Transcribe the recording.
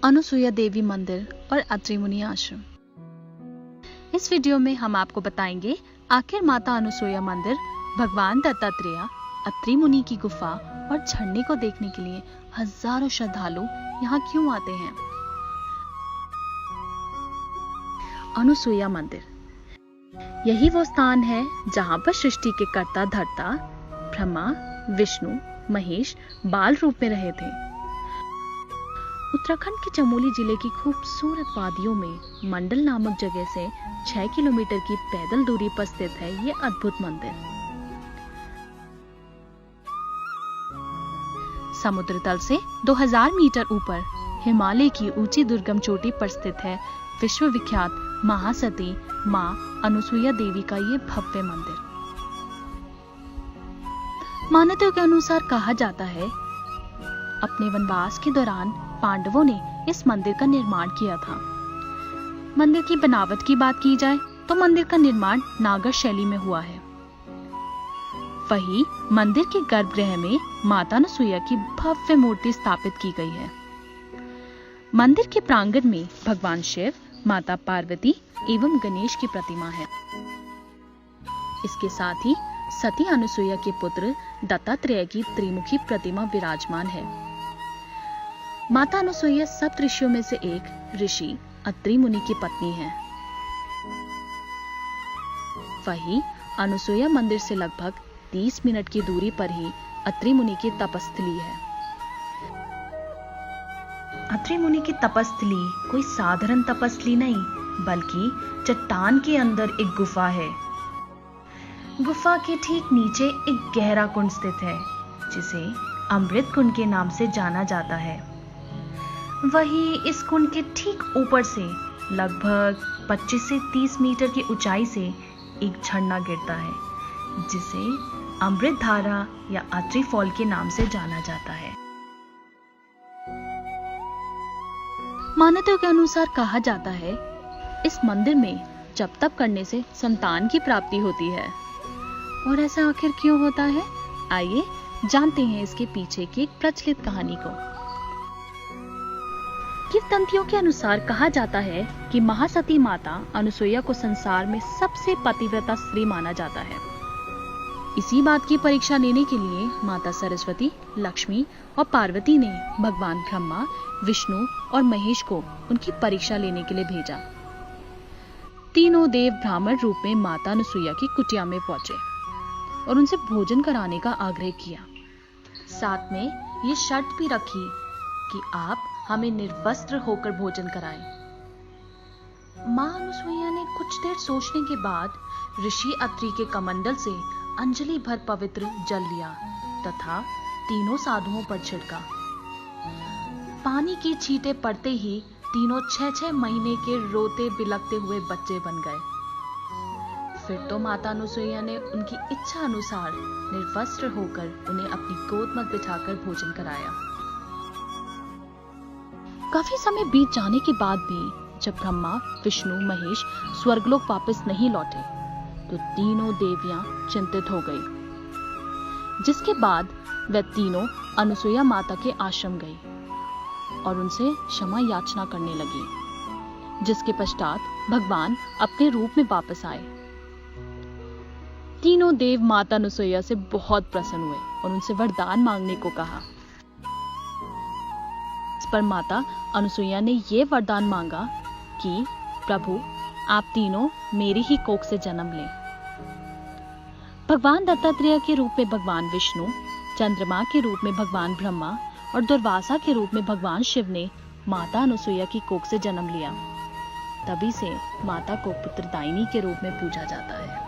अनुसुईया देवी मंदिर और अत्रि मुनि आश्रम। इस वीडियो में हम आपको बताएंगे आखिर माता अनुसुईया मंदिर, भगवान दत्तात्रेय, अत्रि मुनि की गुफा और झरने को देखने के लिए हजारों श्रद्धालु यहाँ क्यों आते हैं। अनुसुईया मंदिर, यही वो स्थान है जहाँ पर सृष्टि के कर्ता धर्ता ब्रह्मा, विष्णु, महेश बाल रूप में रहे थे। उत्तराखंड के चमोली जिले की खूबसूरत वादियों में मंडल नामक जगह से 6 किलोमीटर की पैदल दूरी पर स्थित है ये अद्भुत मंदिर। समुद्र तल से 2000 मीटर ऊपर हिमालय की ऊंची दुर्गम चोटी पर स्थित है विश्व विख्यात महासती मां अनुसुईया देवी का ये भव्य मंदिर। मान्यताओं के अनुसार कहा जाता है अपने वनवास के दौरान पांडवों ने इस मंदिर का निर्माण किया था। मंदिर की बनावट की बात की जाए तो मंदिर का निर्माण नागर शैली में हुआ है। वहीं मंदिर के गर्भगृह में माता अनुसुईया की भव्य मूर्ति स्थापित की गई है। मंदिर के प्रांगण में भगवान शिव, माता पार्वती एवं गणेश की प्रतिमा है। इसके साथ ही सती अनुसुईया के पुत्र दत्तात्रेय की त्रिमुखी प्रतिमा विराजमान है। माता अनुसुईया सप्त ऋषियों में से एक ऋषि अत्रि मुनि की पत्नी है। वहीं अनुसुईया मंदिर से लगभग 30 मिनट की दूरी पर ही अत्रि मुनि की तपस्थली है। अत्रि मुनि की तपस्थली कोई साधारण तपस्थली नहीं, बल्कि चट्टान के अंदर एक गुफा है। गुफा के ठीक नीचे एक गहरा कुंड स्थित है, जिसे अमृत कुंड के नाम से जाना जाता है। वहीं इस कुंड के ठीक ऊपर से लगभग 25 से 30 मीटर की ऊंचाई से एक झरना गिरता है, जिसे अमृत धारा या अत्रि फॉल के नाम से जाना जाता है। मान्यताओं के अनुसार कहा जाता है इस मंदिर में जप तप करने से संतान की प्राप्ति होती है। और ऐसा आखिर क्यों होता है, आइए जानते हैं इसके पीछे की एक प्रचलित कहानी को। किंवदंतियों के अनुसार कहा जाता है कि महासती माता अनुसुईया को संसार में सबसे पतिव्रता स्त्री माना जाता है। इसी बात की परीक्षा लेने के लिए माता सरस्वती, लक्ष्मी और पार्वती ने भगवान ब्रह्मा, विष्णु और महेश को उनकी परीक्षा लेने के लिए भेजा। तीनों देव ब्राह्मण रूप में माता अनुसुईया की कुटिया में पहुंचे और उनसे भोजन कराने का आग्रह किया। साथ में ये शर्त भी रखी कि आप हमें निर्वस्त्र होकर भोजन कराएं। मां अनुसुईया ने कुछ देर सोचने के बाद ऋषि अत्रि के कमंडल से अंजलि भर पवित्र जल लिया तथा तीनों साधुओं पर छिड़का। पानी की छींटे पड़ते ही तीनों 6-6 महीने के रोते बिलखते हुए बच्चे बन गए। फिर तो माता अनुसुईया ने उनकी इच्छा अनुसार निर्वस्त्र होकर उन्हें अपनी गोद में बिठाकर भोजन कराया। काफी समय बीत जाने के बाद भी जब ब्रह्मा, विष्णु, महेश स्वर्गलोक वापस नहीं लौटे तो तीनों देवियां चिंतित हो गई। जिसके बाद वे तीनों अनुसुईया माता के आश्रम गई और उनसे क्षमा याचना करने लगी। जिसके पश्चात भगवान अपने रूप में वापस आए। तीनों देव माता अनुसुईया से बहुत प्रसन्न हुए और उनसे वरदान मांगने को कहा। इस पर माता अनुसुईया ने यह वरदान मांगा कि प्रभु, आप तीनों मेरी ही कोख से जन्म लें। भगवान दत्तात्रेय के रूप में भगवान विष्णु, चंद्रमा के रूप में भगवान ब्रह्मा और दुर्वासा के रूप में भगवान शिव ने माता अनुसुईया की कोख से जन्म लिया। तभी से माता को पुत्रदायिनी के रूप में पूजा जाता है।